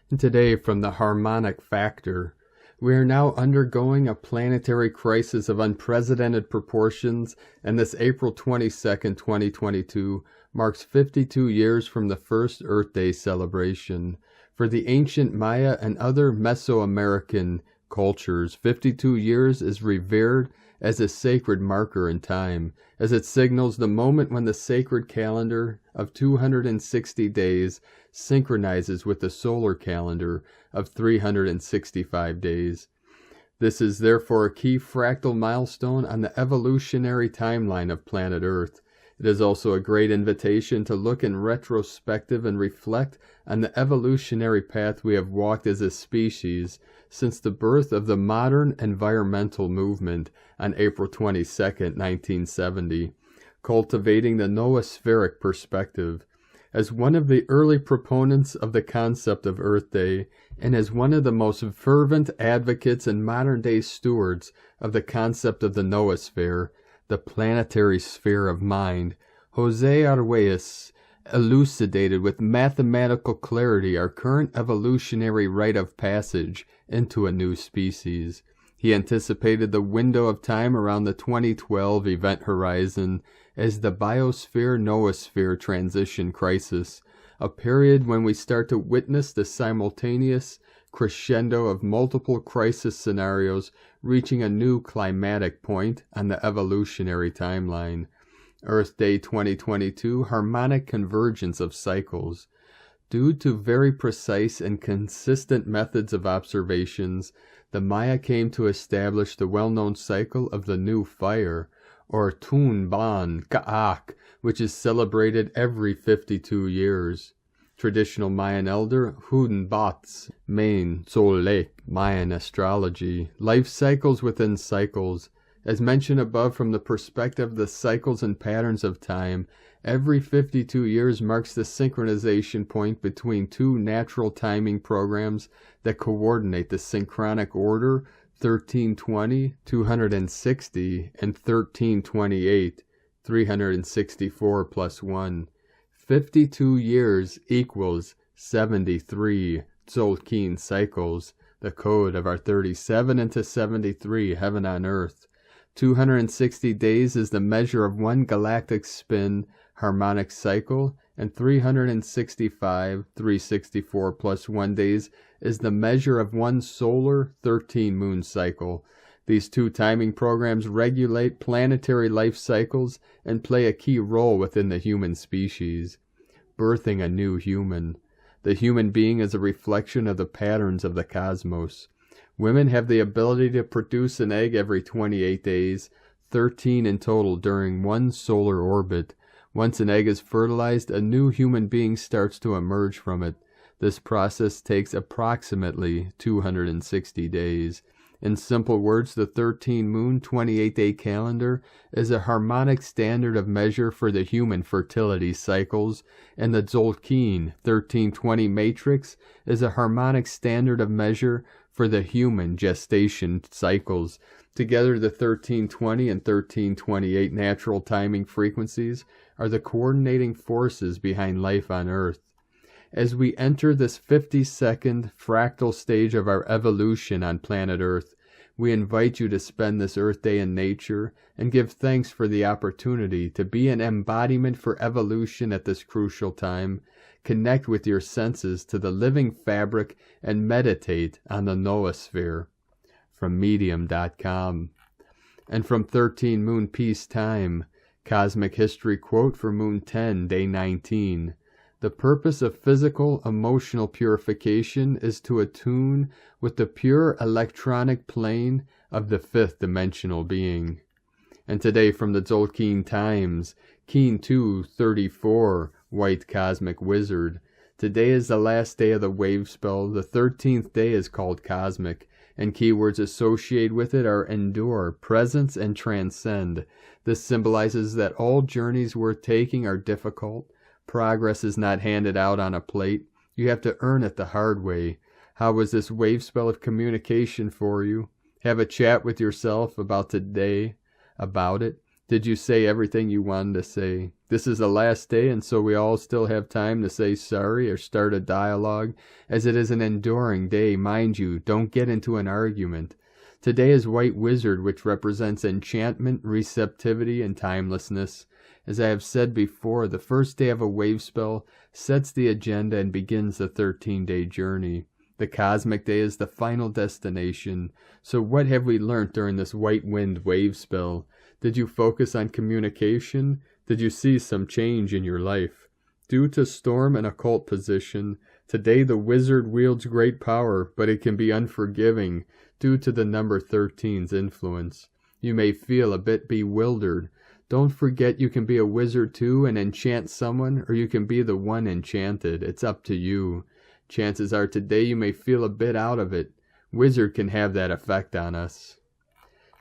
Speaker 1: And today, from the Harmonic Factor. We are now undergoing a planetary crisis of unprecedented proportions, and this April 22nd, 2022, marks 52 years from the first Earth Day celebration. For the ancient Maya and other Mesoamerican cultures, 52 years is revered as a sacred marker in time, as it signals the moment when the sacred calendar of 260 days synchronizes with the solar calendar of 365 days. This is therefore a key fractal milestone on the evolutionary timeline of planet Earth. It is also a great invitation to look in retrospective and reflect on the evolutionary path we have walked as a species since the birth of the modern environmental movement on April 22, 1970, cultivating the noospheric perspective. As one of the early proponents of the concept of Earth Day, and as one of the most fervent advocates and modern-day stewards of the concept of the noosphere, the planetary sphere of mind, Jose Arguelles elucidated with mathematical clarity our current evolutionary rite of passage into a new species. He anticipated the window of time around the 2012 event horizon as the biosphere-noosphere transition crisis, a period when we start to witness the simultaneous crescendo of multiple crisis scenarios reaching a new climatic point on the evolutionary timeline. Earth Day 2022, harmonic convergence of cycles. Due to very precise and consistent methods of observations, the Maya came to establish the well-known cycle of the new fire, or Tun Ban Ka'ak, which is celebrated every 52 years. Traditional Mayan elder Huden Bat's main Solek Mayan astrology, life cycles within cycles. As mentioned above, from the perspective of the cycles and patterns of time, every 52 years marks the synchronization point between two natural timing programs that coordinate the synchronic order 1320, 260, and 1328, 364 plus 1. 52 years equals 73 Tzolk'in cycles, the code of our 37 into 73 heaven on earth. 260 days is the measure of one galactic spin harmonic cycle, and 365, 364 plus 1 days is the measure of one solar 13 moon cycle. These two timing programs regulate planetary life cycles and play a key role within the human species. birthing a new human. The human being is a reflection of the patterns of the cosmos. Women have the ability to produce an egg every 28 days, 13 in total during one solar orbit. Once an egg is fertilized, a new human being starts to emerge from it. This process takes approximately 260 days. In simple words, the 13-moon 28-day calendar is a harmonic standard of measure for the human fertility cycles, and the Tzolk'in 1320 matrix is a harmonic standard of measure for the human gestation cycles. Together, the 1320 and 1328 natural timing frequencies are the coordinating forces behind life on Earth. As we enter this 50-second fractal stage of our evolution on planet Earth, we invite you to spend this Earth Day in nature and give thanks for the opportunity to be an embodiment for evolution at this crucial time. Connect with your senses to the living fabric and meditate on the noosphere. From Medium.com. And from 13 Moon Peace Time, Cosmic History Quote for Moon 10, Day 19. The purpose of physical, emotional purification is to attune with the pure electronic plane of the fifth dimensional being. And today from the Tzolk'in Times, Keen 234, White Cosmic Wizard. Today is the last day of the wave spell. The 13th day is called Cosmic, and keywords associated with it are endure, presence, and transcend. This symbolizes that all journeys worth taking are difficult. Progress is not handed out on a plate. You have to earn it the hard way. How was this wave spell of communication for you? Have a chat with yourself about today, about it. Did you say everything you wanted to say? This is the last day, and so we all still have time to say sorry or start a dialogue, as it is an enduring day. Mind you, don't get into an argument. Today is White Wizard, which represents enchantment, receptivity, and timelessness. As I have said before, the first day of a wave spell sets the agenda and begins the 13-day journey. The cosmic day is the final destination. So what have we learnt during this white wind wave spell? Did you focus on communication? Did you see some change in your life? Due to storm and occult position, today the wizard wields great power, but it can be unforgiving due to the number 13's influence. You may feel a bit bewildered. Don't forget you can be a wizard too and enchant someone, or you can be the one enchanted. It's up to you. Chances are today you may feel a bit out of it. Wizard can have that effect on us.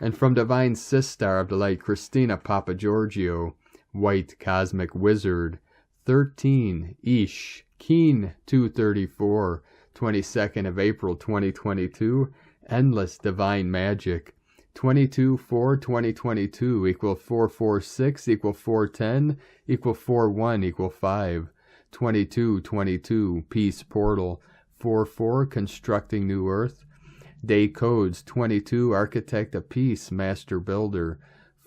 Speaker 1: And from Divine Sistar of the Light, Christina Papagiorgio, White Cosmic Wizard, 13, Ish, Keen 234, 22nd of April 2022, Endless Divine Magic. 22/4/2022 equal 446 equal 410 equal 41 equal 5. 22/22 Peace Portal. 44 Constructing New Earth. Day codes 22 Architect of Peace Master Builder.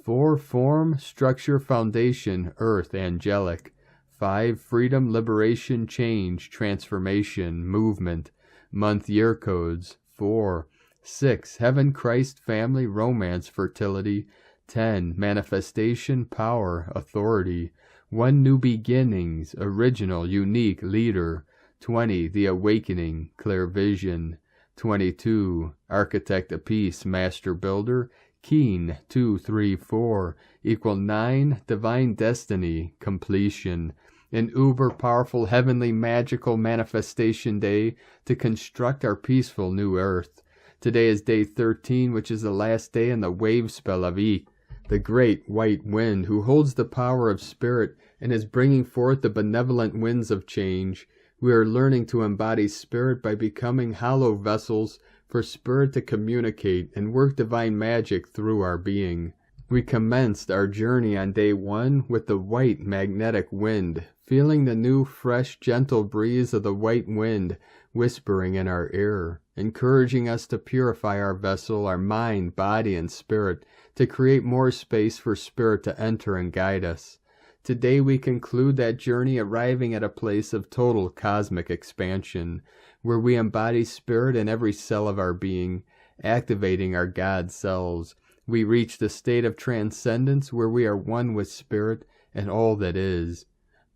Speaker 1: 4 Form Structure Foundation Earth Angelic. 5 Freedom Liberation Change Transformation Movement. Month Year codes 4 6. Heaven, Christ, Family, Romance, Fertility. 10. Manifestation, Power, Authority. 1. New Beginnings, Original, Unique, Leader. 20. The Awakening, Clear Vision. 22. Architect of Peace, Master Builder. Keen, 2, 3, 4. Equal 9. Divine Destiny, Completion. An uber-powerful, heavenly, magical manifestation day to construct our peaceful new earth. Today is day 13, which is the last day in the wave spell of E, the great white wind, who holds the power of spirit and is bringing forth the benevolent winds of change. We are learning to embody spirit by becoming hollow vessels for spirit to communicate and work divine magic through our being. We commenced our journey on day 1 with the white magnetic wind, feeling the new, fresh, gentle breeze of the white wind whispering in our ear, encouraging us to purify our vessel, our mind, body, and spirit, to create more space for spirit to enter and guide us. Today we conclude that journey, arriving at a place of total cosmic expansion, where we embody spirit in every cell of our being, activating our God selves. We reach the state of transcendence where we are one with spirit and all that is.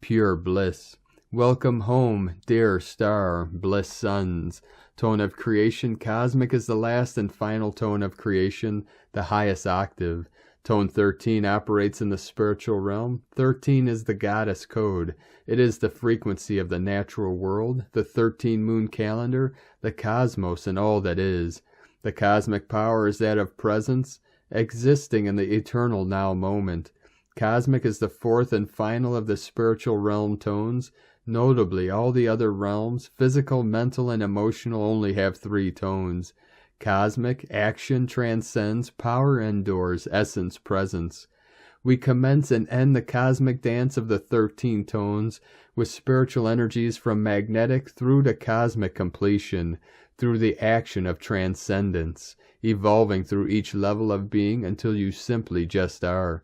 Speaker 1: Pure bliss. Welcome home, dear star, bliss sons. Tone of creation, cosmic is the last and final tone of creation, the highest octave. Tone 13 operates in the spiritual realm. 13 is the goddess code. It is the frequency of the natural world, the 13-moon calendar, the cosmos, and all that is. The cosmic power is that of presence, existing in the eternal now moment. Cosmic is the fourth and final of the spiritual realm tones. Notably, all the other realms, physical, mental, and emotional, only have 3 tones. Cosmic, action, transcends, power endures, essence, presence. We commence and end the cosmic dance of the 13 tones with spiritual energies from magnetic through to cosmic completion, through the action of transcendence, evolving through each level of being until you simply just are.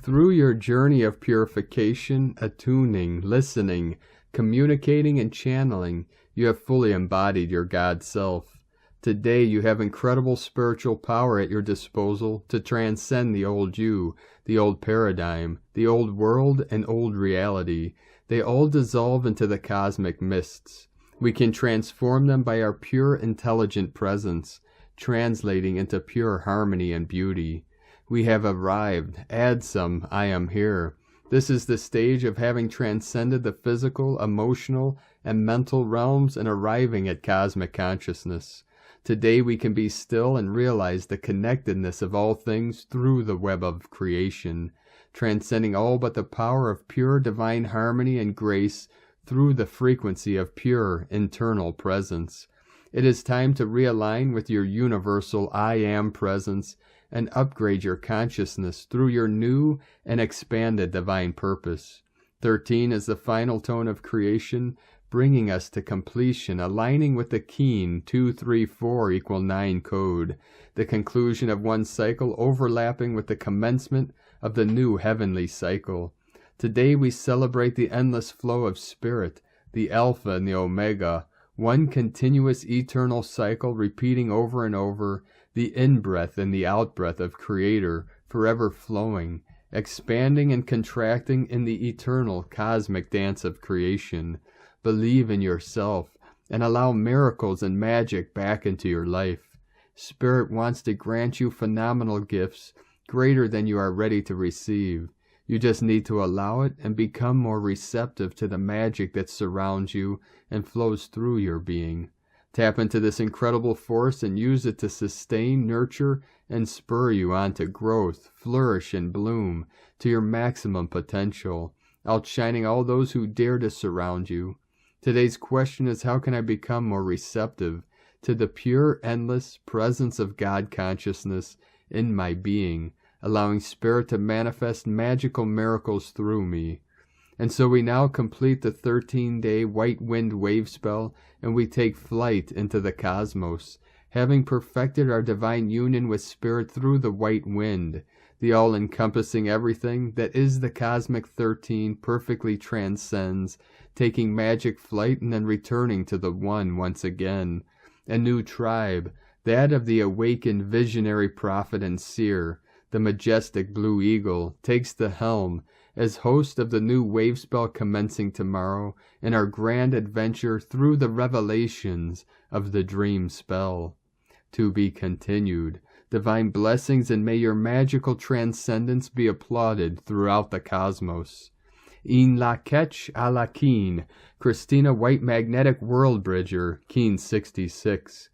Speaker 1: Through your journey of purification, attuning, listening, communicating, and channeling, you have fully embodied your God self. Today you have incredible spiritual power at your disposal to transcend the old you, the old paradigm, the old world, and old reality. They all dissolve into the cosmic mists. We can transform them by our pure, intelligent presence, translating into pure harmony and beauty. We have arrived. Add some, I am here. This is the stage of having transcended the physical, emotional, and mental realms and arriving at cosmic consciousness. Today we can be still and realize the connectedness of all things through the web of creation, transcending all but the power of pure divine harmony and grace through the frequency of pure internal presence. It is time to realign with your universal I Am presence and upgrade your consciousness through your new and expanded divine purpose. 13 is the final tone of creation, bringing us to completion, aligning with the keen 2-3-4 = 9 code, the conclusion of one cycle overlapping with the commencement of the new heavenly cycle. Today we celebrate the endless flow of spirit, the Alpha and the Omega, one continuous eternal cycle repeating over and over, the in-breath and the out-breath of Creator, forever flowing, expanding and contracting in the eternal cosmic dance of creation. Believe in yourself and allow miracles and magic back into your life. Spirit wants to grant you phenomenal gifts greater than you are ready to receive. You just need to allow it and become more receptive to the magic that surrounds you and flows through your being. Tap into this incredible force and use it to sustain, nurture, and spur you on to growth, flourish, and bloom to your maximum potential, outshining all those who dare to surround you. Today's question is, how can I become more receptive to the pure, endless presence of God consciousness in my being, allowing Spirit to manifest magical miracles through me? And so we now complete the 13-day white wind wave spell, and we take flight into the cosmos, having perfected our divine union with Spirit through the white wind. The all-encompassing everything that is the cosmic 13 perfectly transcends, taking magic flight and then returning to the one once again. A new tribe, that of the awakened visionary prophet and seer, the majestic blue eagle, takes the helm as host of the new wave spell commencing tomorrow in our grand adventure through the revelations of the dream spell. To be continued. Divine blessings, and may your magical transcendence be applauded throughout the cosmos. In la ketch a la keen, Christina White Magnetic World Bridger, Keen 66.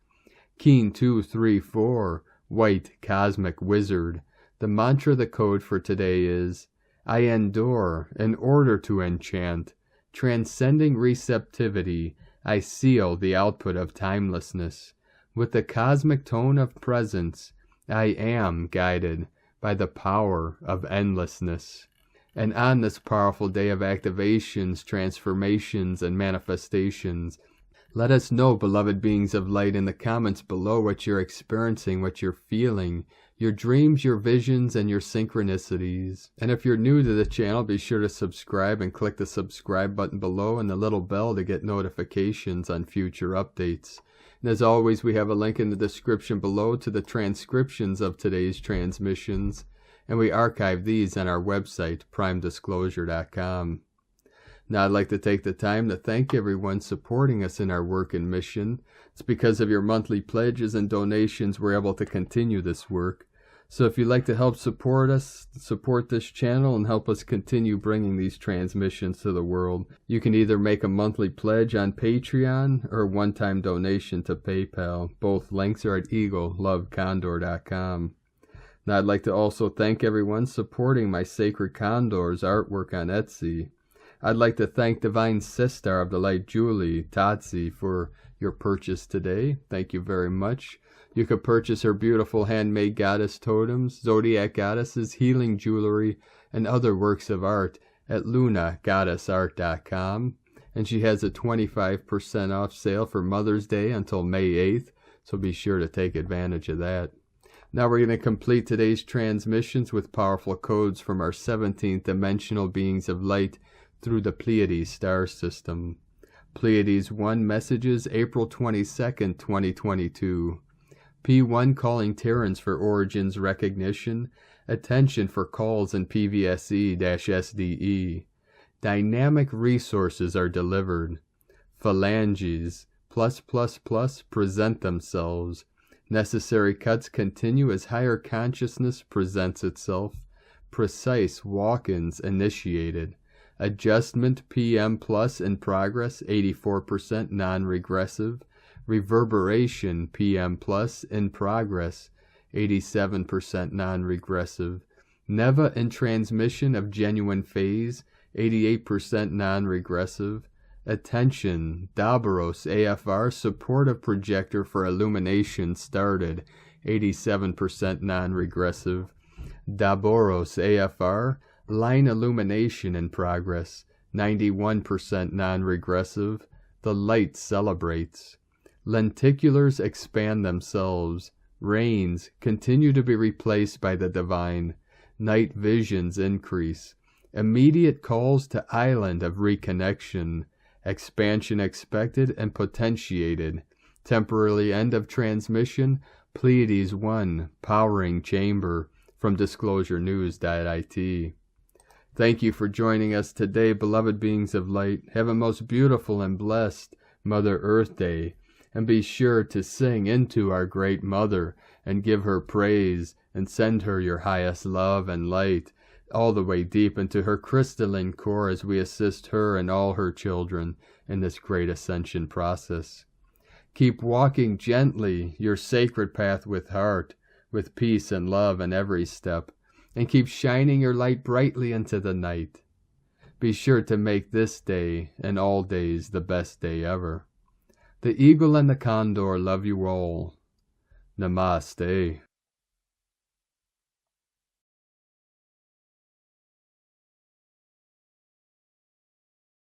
Speaker 1: Keen 234, White Cosmic Wizard. The mantra, the code for today is, I endure in order to enchant. Transcending receptivity, I seal the output of timelessness. With the cosmic tone of presence, I am guided by the power of endlessness. And on this powerful day of activations, transformations, and manifestations, let us know, beloved beings of light, in the comments below what you're experiencing, what you're feeling, your dreams, your visions, and your synchronicities. And if you're new to the channel, be sure to subscribe and click the subscribe button below and the little bell to get notifications on future updates. And as always, we have a link in the description below to the transcriptions of today's transmissions, and we archive these on our website, primedisclosure.com. Now I'd like to take the time to thank everyone supporting us in our work and mission. It's because of your monthly pledges and donations we're able to continue this work. So if you'd like to help support us, support this channel, and help us continue bringing these transmissions to the world, you can either make a monthly pledge on Patreon or a one-time donation to PayPal. Both links are at eaglelovecondor.com. Now I'd like to also thank everyone supporting my Sacred Condors artwork on Etsy. I'd like to thank Divine Sister of the Light Julie, Tatsi, for your purchase today. Thank you very much. You could purchase her beautiful handmade goddess totems, zodiac goddesses, healing jewelry, and other works of art at lunagoddessart.com. And she has a 25% off sale for Mother's Day until May 8th, so be sure to take advantage of that. Now we're going to complete today's transmissions with powerful codes from our 17th dimensional beings of light through the Pleiades star system. Pleiades 1 messages, April 22nd, 2022. P1 calling Terrans for origins recognition. Attention for calls in PVSE-SDE. Dynamic resources are delivered. Phalanges +++ present themselves. Necessary cuts continue as higher consciousness presents itself. Precise walk-ins initiated. Adjustment PM plus in progress, 84% non-regressive. Reverberation PM plus in progress, 87% non-regressive. Neva in transmission of genuine phase, 88% non-regressive. Attention, Dabaros AFR supportive projector for illumination started, 87% non-regressive. Daboros AFR line illumination in progress, 91% non-regressive. The light celebrates. Lenticulars expand themselves. Rains continue to be replaced by the divine. Night visions increase. Immediate calls to island of reconnection. Expansion expected and potentiated. Temporarily end of transmission. Pleiades 1 powering chamber from disclosurenews.it. Thank you for joining us today, beloved beings of light. Have a most beautiful and blessed Mother Earth Day. And be sure to sing into our great Mother and give her praise and send her your highest love and light all the way deep into her crystalline core as we assist her and all her children in this great ascension process. Keep walking gently your sacred path with heart, with peace and love in every step, and keep shining your light brightly into the night. Be sure to make this day and all days the best day ever. The eagle and the condor love you all. Namaste.